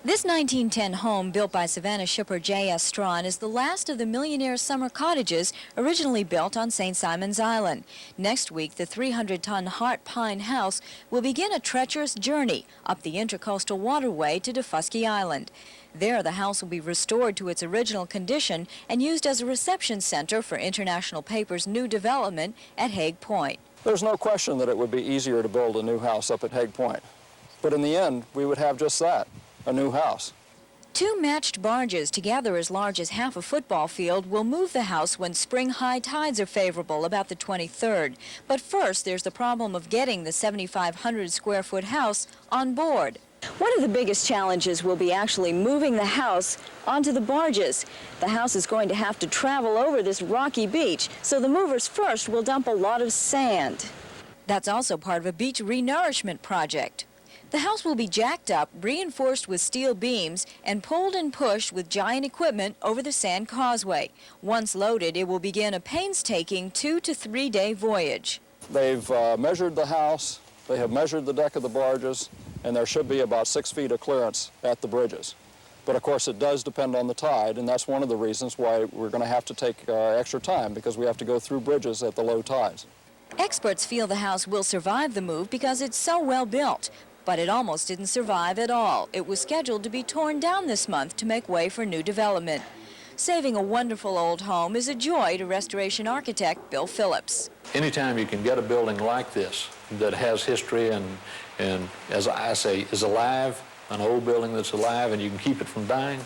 This 1910 home, built by Savannah shipper J.S. Strachan, is the last of the millionaire summer cottages originally built on St. Simon's Island. Next week, the 300-ton Heart Pine house will begin a treacherous journey up the Intracoastal Waterway to Daufuskie Island. There, the house will be restored to its original condition and used as a reception center for International Paper's new development at Hague Point. There's no question that it would be easier to build a new house up at Hague Point. But in the end, we would have just that. A new house. Two matched barges, together as large as half a football field, will move the house when spring high tides are favorable, about the 23rd. But first, there's the problem of getting the 7,500 square foot house on board. One of the biggest challenges will be actually moving the house onto the barges. The house is going to have to travel over this rocky beach, so the movers first will dump a lot of sand. That's also part of a beach renourishment project. The house will be jacked up, reinforced with steel beams, and pulled and pushed with giant equipment over the sand causeway. Once loaded, it will begin a painstaking 2 to 3 day voyage. They've measured the house, they have measured the deck of the barges, and there should be about 6 feet of clearance at the bridges. But of course it does depend on the tide, and that's one of the reasons why we're going to have to take extra time, because we have to go through bridges at the low tides. Experts feel the house will survive the move because it's so well built. But it almost didn't survive at all. It was scheduled to be torn down this month to make way for new development. Saving a wonderful old home is a joy to restoration architect Bill Phillips. Anytime you can get a building like this that has history and as I say, is alive, an old building that's alive, and you can keep it from dying,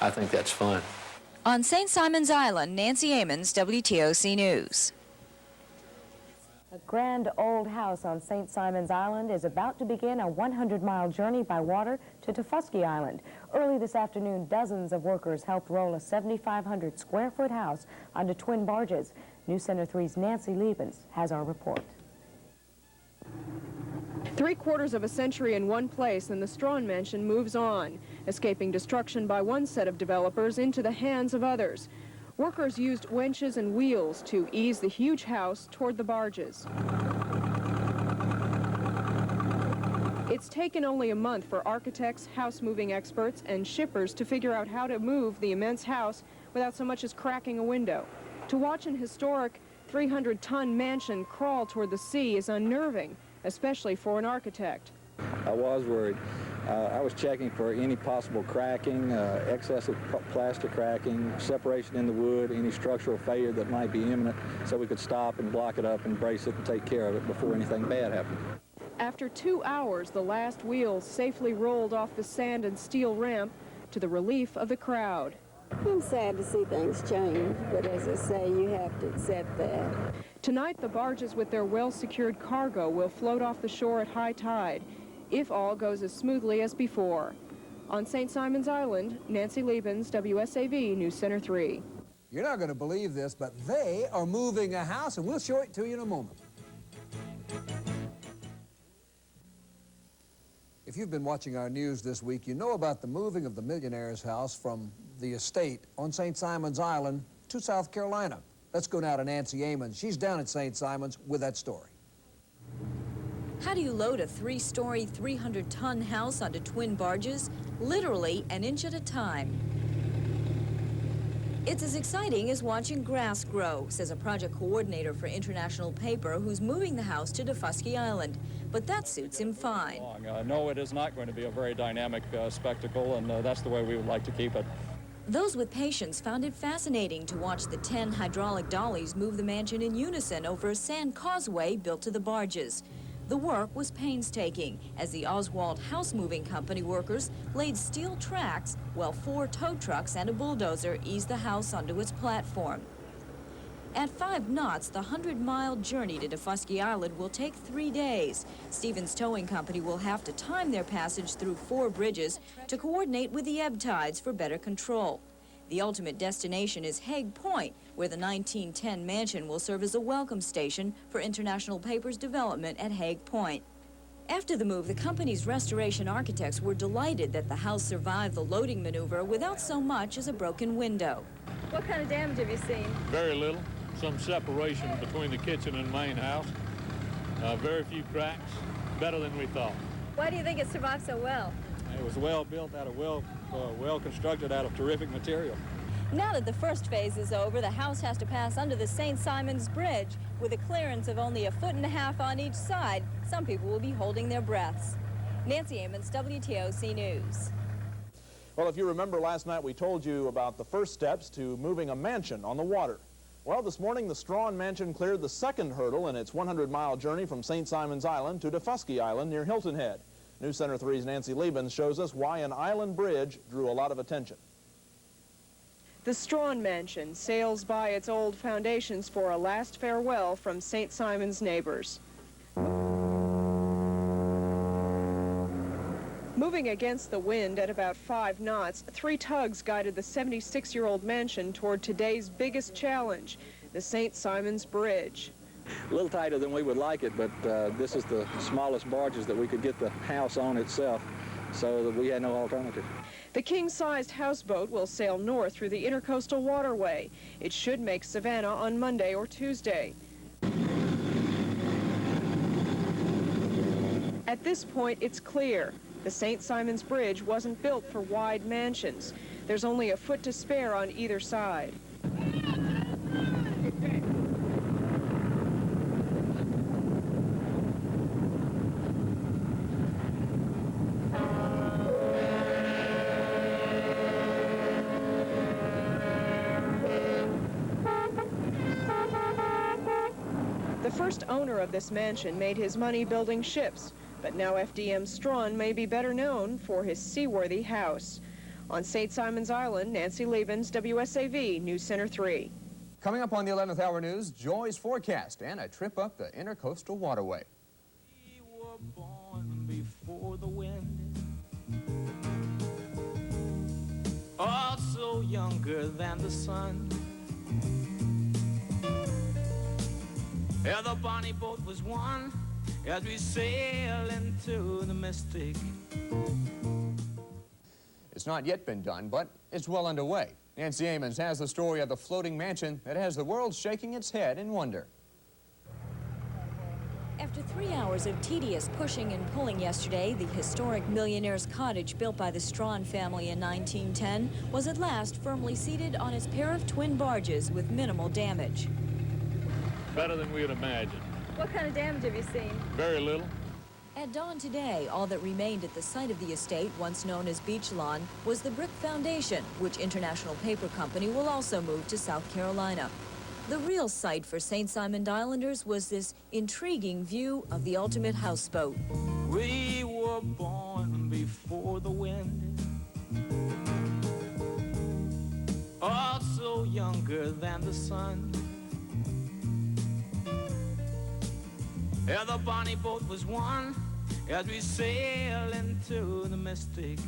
I think that's fun. On St. Simon's Island, Nancy Amons, WTOC News. A grand old house on St. Simon's Island is about to begin a 100-mile journey by water to Daufuskie Island. Early this afternoon, dozens of workers helped roll a 7,500 square foot house onto twin barges. News Center 3's Nancy Liebens has our report. 3/4 of a century in one place, and the Strachan mansion moves on, escaping destruction by one set of developers into the hands of others. Workers used winches and wheels to ease the huge house toward the barges. It's taken only a month for architects, house-moving experts, and shippers to figure out how to move the immense house without so much as cracking a window. To watch an historic 300-ton mansion crawl toward the sea is unnerving, especially for an architect. I was worried. I was checking for any possible cracking, excessive plastic cracking, separation in the wood, any structural failure that might be imminent, so we could stop and block it up and brace it and take care of it before anything bad happened. After 2 hours, the last wheels safely rolled off the sand and steel ramp to the relief of the crowd. I'm sad to see things change, but as I say, you have to accept that. Tonight, the barges with their well-secured cargo will float off the shore at high tide, if all goes as smoothly as before. On St. Simon's Island, Nancy Liebens, WSAV News Center 3. You're not going to believe this, but they are moving a house, and we'll show it to you in a moment. If you've been watching our news this week, you know about the moving of the millionaire's house from the estate on St. Simon's Island to South Carolina. Let's go now to Nancy Amons. She's down at St. Simon's with that story. How do you load a 3-story, 300-ton house onto twin barges? Literally an inch at a time. It's as exciting as watching grass grow, says a project coordinator for International Paper who's moving the house to Daufuskie Island. But that suits him fine. No, it is not going to be a very dynamic spectacle, and that's the way we would like to keep it. Those with patience found it fascinating to watch the 10 hydraulic dollies move the mansion in unison over a sand causeway built to the barges. The work was painstaking as the Oswalt House Moving Company workers laid steel tracks while 4 tow trucks and a bulldozer eased the house onto its platform. At 5 knots, the 100-mile journey to Daufuskie Island will take 3 days. Stevens Towing Company will have to time their passage through 4 bridges to coordinate with the ebb tides for better control. The ultimate destination is Hague Point, where the 1910 mansion will serve as a welcome station for International Paper's development at Hague Point. After the move, the company's restoration architects were delighted that the house survived the loading maneuver without so much as a broken window. What kind of damage have you seen? Very little. Some separation between the kitchen and main house. Very few cracks. Better than we thought. Why do you think it survived so well? It was well built out of well constructed out of terrific material. Now that the first phase is over, the house has to pass under the St. Simons Bridge with a clearance of only 1.5 feet on each side. Some people will be holding their breaths. Nancy Amons, WTOC News. Well, if you remember last night, we told you about the first steps to moving a mansion on the water. Well, this morning, the Strachan Mansion cleared the second hurdle in its 100-mile journey from St. Simons Island to Daufuskie Island near Hilton Head. News Center 3's Nancy Liebens shows us why an island bridge drew a lot of attention. The Strachan Mansion sails by its old foundations for a last farewell from St. Simons neighbors. Moving against the wind at about 5 knots, 3 tugs guided the 76-year-old mansion toward today's biggest challenge, the St. Simons Bridge. A little tighter than we would like it, but this is the smallest barges that we could get the house on itself, so we had no alternative. The king-sized houseboat will sail north through the Intracoastal Waterway. It should make Savannah on Monday or Tuesday. At this point, it's clear. The St. Simons Bridge wasn't built for wide mansions. There's only a foot to spare on either side. The first owner of this mansion made his money building ships, but now FDM Strachan may be better known for his seaworthy house. On St. Simons Island, Nancy Liebens, WSAV, News Center 3. Coming up on the 11th hour news, Joy's forecast and a trip up the Intracoastal Waterway. We were born before the wind, also younger than the sun. Yeah, the bonnie boat was one as we sail into the mystic. It's not yet been done, but it's well underway. Nancy Amons has the story of the floating mansion that has the world shaking its head in wonder. After 3 hours of tedious pushing and pulling yesterday, the historic millionaire's cottage built by the Strachan family in 1910 was at last firmly seated on its pair of twin barges with minimal damage. Better than we had imagined. What kind of damage have you seen? Very little. At dawn today, all that remained at the site of the estate, once known as Beach Lawn, was the brick foundation, which International Paper Company will also move to South Carolina. The real sight for St. Simons Islanders was this intriguing view of the ultimate houseboat. We were born before the wind, also younger than the sun. Yeah, the bonnie boat was one as we sail into the mystic.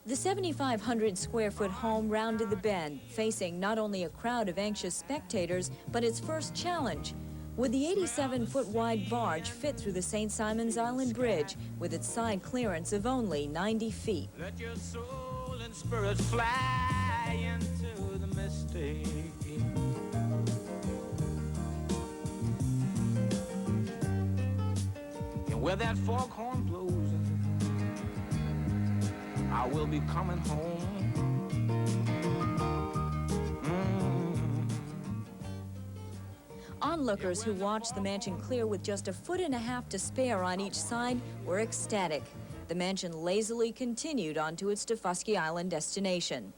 The 7,500 square foot home rounded the bend, facing not only a crowd of anxious spectators, but its first challenge. Would the 87-foot wide barge fit through the St. Simons Island Bridge with its side clearance of only 90 feet? Let your soul and spirit fly into the mystic. And where that foghorn blows, I will be coming home. Onlookers who watched the mansion clear with just 1.5 feet to spare on each side were ecstatic. The mansion lazily continued onto its Daufuskie Island destination.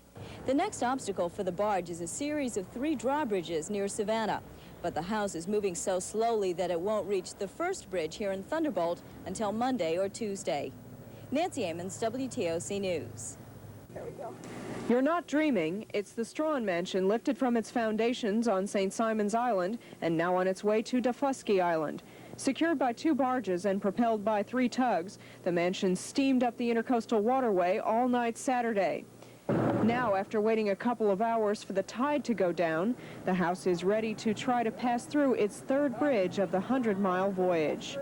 The next obstacle for the barge is a series of 3 drawbridges near Savannah. But the house is moving so slowly that it won't reach the first bridge here in Thunderbolt until Monday or Tuesday. Nancy Amons, WTOC News. There we go. You're not dreaming. It's the Strachan Mansion lifted from its foundations on St. Simons Island and now on its way to Daufuskie Island. Secured by 2 barges and propelled by 3 tugs, the mansion steamed up the Intracoastal Waterway all night Saturday. Now, after waiting a couple of hours for the tide to go down, the house is ready to try to pass through its 3rd bridge of the 100-mile voyage.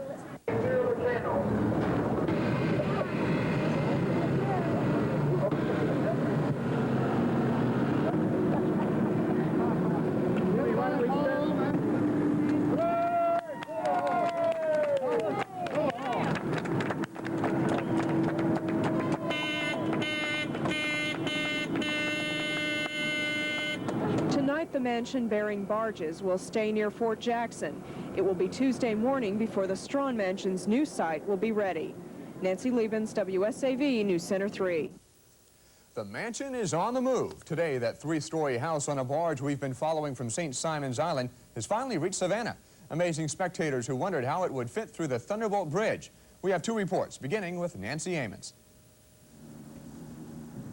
the mansion bearing barges will stay near Fort Jackson. It will be Tuesday morning before the Strachan Mansion's new site will be ready. Nancy Liebens, WSAV News Center 3. The mansion is on the move. Today, that three-story house on a barge we've been following from St. Simon's Island has finally reached Savannah, amazing spectators who wondered how it would fit through the Thunderbolt Bridge. We have two reports, beginning with Nancy Amons.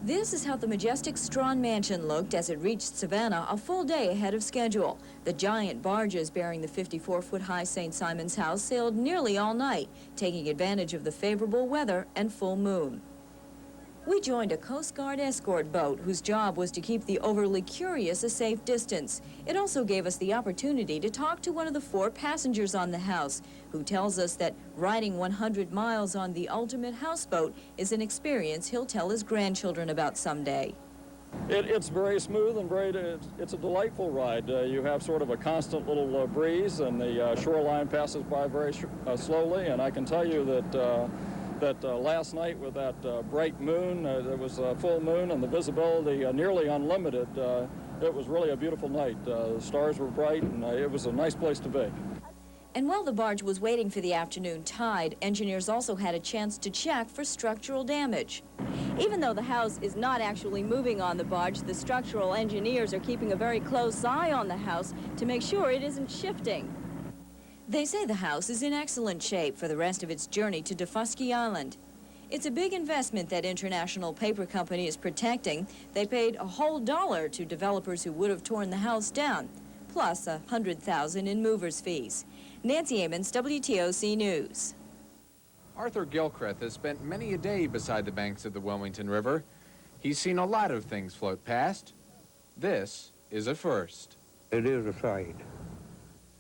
This is how the majestic Strachan Mansion looked as it reached Savannah a full day ahead of schedule. The giant barges bearing the 54-foot-high St. Simon's House sailed nearly all night, taking advantage of the favorable weather and full moon. We joined a Coast Guard escort boat whose job was to keep the overly curious a safe distance. It also gave us the opportunity to talk to one of the 4 passengers on the house, who tells us that riding 100 miles on the ultimate houseboat is an experience he'll tell his grandchildren about someday. It's very smooth and it's a delightful ride. You have sort of a constant little breeze, and the shoreline passes by very slowly, and I can tell you that last night with that bright moon, there was a full moon and the visibility nearly unlimited. It was really a beautiful night. The stars were bright and it was a nice place to be. And while the barge was waiting for the afternoon tide, engineers also had a chance to check for structural damage. Even though the house is not actually moving on the barge, the structural engineers are keeping a very close eye on the house to make sure it isn't shifting. They say the house is in excellent shape for the rest of its journey to Daufuskie Island. It's a big investment that International Paper Company is protecting. They paid a whole $1 to developers who would have torn the house down, plus $100,000 in movers' fees. Nancy Amons, WTOC News. Arthur Gilchrist has spent many a day beside the banks of the Wilmington River. He's seen a lot of things float past. This is a first. It is a sight.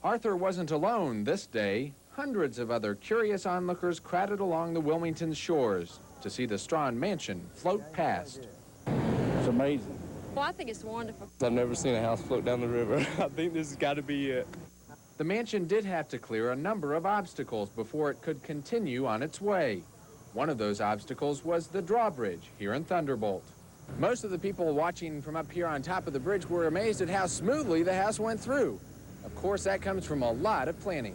Arthur wasn't alone this day. Hundreds of other curious onlookers crowded along the Wilmington shores to see the Strachan Mansion float past. It's amazing. Well, I think it's wonderful. I've never seen a house float down the river. I think this has got to be it. The mansion did have to clear a number of obstacles before it could continue on its way. One of those obstacles was the drawbridge here in Thunderbolt. Most of the people watching from up here on top of the bridge were amazed at how smoothly the house went through. Of course, that comes from a lot of planning.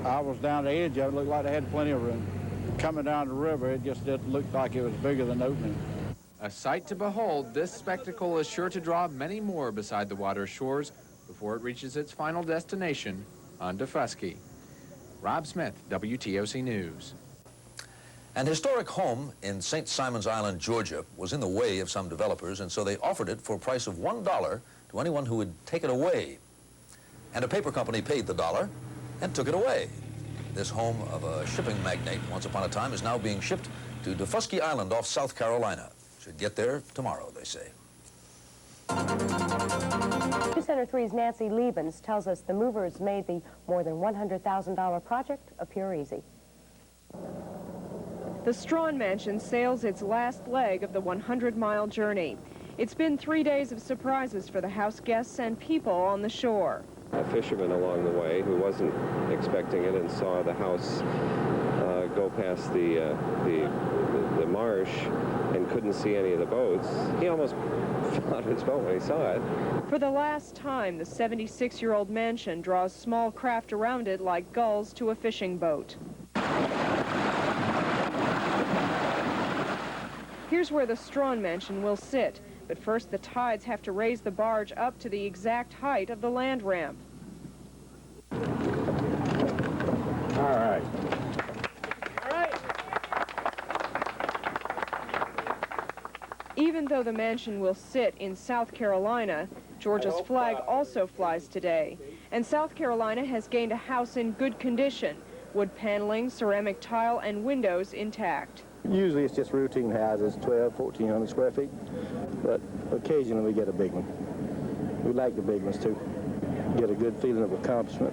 I was down the edge of it. Looked like they had plenty of room. Coming down the river, it just looked like it was bigger than the opening. A sight to behold, this spectacle is sure to draw many more beside the water shores before it reaches its final destination on Daufuskie. Rob Smith, WTOC News. An historic home in St. Simon's Island, Georgia, was in the way of some developers, and so they offered it for a price of $1 to anyone who would take it away. And a paper company paid the $1 and took it away. This home of a shipping magnate once upon a time is now being shipped to Daufuskie Island off South Carolina. Should get there tomorrow, they say. News Center 3's Nancy Liebens tells us the movers made the more than $100,000 project appear easy. The Strachan Mansion sails its last leg of the 100-mile journey. It's been 3 days of surprises for the house guests and people on the shore. A fisherman along the way who wasn't expecting it and saw the house go past the marsh and couldn't see any of the boats. He almost fell out of his boat when he saw it. For the last time, the 76-year-old mansion draws small craft around it like gulls to a fishing boat. Here's where the Strachan Mansion will sit. But first, the tides have to raise the barge up to the exact height of the land ramp. All right. Even though the mansion will sit in South Carolina, Georgia's flag also flies today. And South Carolina has gained a house in good condition, wood paneling, ceramic tile, and windows intact. Usually it's just routine houses, 1,200, 1,400 square feet, but occasionally we get a big one. We like the big ones too. Get a good feeling of accomplishment.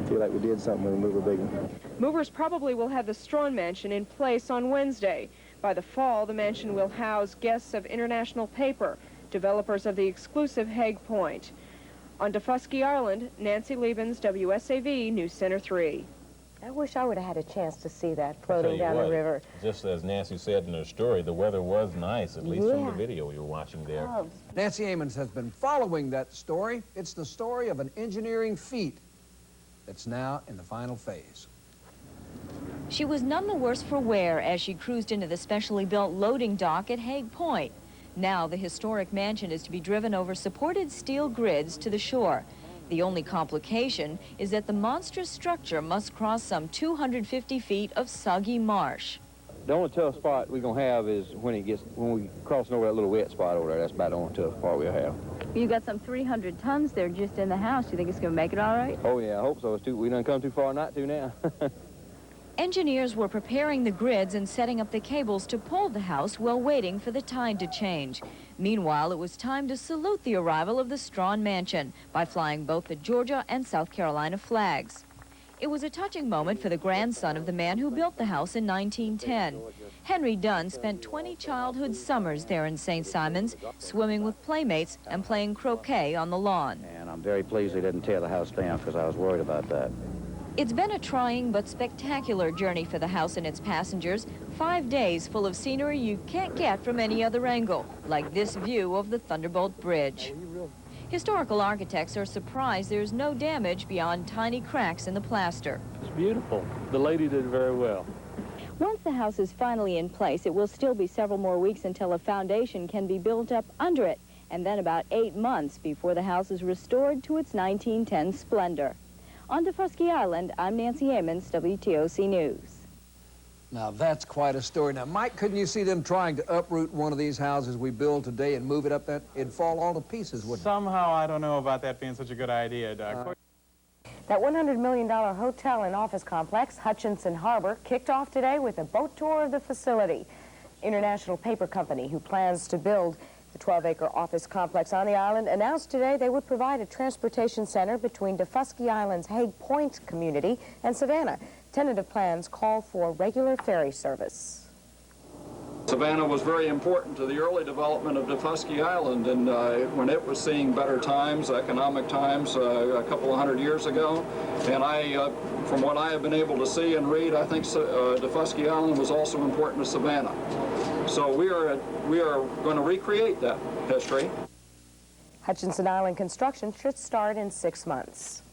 Feel like we did something when we move a big one. Movers probably will have the Strachan Mansion in place on Wednesday. By the fall, the mansion will house guests of International Paper, developers of the exclusive Hague Point. On Daufuskie Island, Nancy Liebens, WSAV News Center 3. I wish I would have had a chance to see that floating down the river. Just as Nancy said in her story, the weather was nice, at least from the video we were watching there. Oh. Nancy Amons has been following that story. It's the story of an engineering feat that's now in the final phase. She was none the worse for wear as she cruised into the specially built loading dock at Hague Point. Now the historic mansion is to be driven over supported steel grids to the shore. The only complication is that the monstrous structure must cross some 250 feet of soggy marsh. The only tough spot we're going to have is when we crossing over that little wet spot over there. That's about the only tough part we'll have. You got some 300 tons there just in the house. You think it's going to make it all right? Oh, yeah, I hope so. We done come too far not to now. Engineers were preparing the grids and setting up the cables to pull the house while waiting for the tide to change. Meanwhile, it was time to salute the arrival of the Strachan mansion by flying both the Georgia and South Carolina flags. It was a touching moment for the grandson of the man who built the house in 1910. Henry Dunn spent 20 childhood summers there in St. Simons, swimming with playmates and playing croquet on the lawn. And I'm very pleased they didn't tear the house down because I was worried about that. It's been a trying but spectacular journey for the house and its passengers. 5 days full of scenery you can't get from any other angle, like this view of the Thunderbolt Bridge. Historical architects are surprised there's no damage beyond tiny cracks in the plaster. It's beautiful. The lady did very well. Once the house is finally in place, it will still be several more weeks until a foundation can be built up under it, and then about 8 months before the house is restored to its 1910 splendor. On Daufuskie Island, I'm Nancy Amons, WTOC News. Now that's quite a story. Now, Mike, couldn't you see them trying to uproot one of these houses we build today and move it up that? It'd fall all to pieces, wouldn't it? Somehow, I don't know about that being such a good idea, Doug. That $100 million hotel and office complex, Hutchinson Harbor, kicked off today with a boat tour of the facility. International Paper Company, who plans to build the 12-acre office complex on the island, announced today they would provide a transportation center between Daufuskie Island's Hague Point community and Savannah. Tentative plans call for regular ferry service. Savannah was very important to the early development of Daufuskie Island, and when it was seeing better times, economic times, a couple of hundred years ago. And from what I have been able to see and read, I think Daufuskie Island was also important to Savannah. So we are going to recreate that history. Hutchinson Island construction should start in 6 months.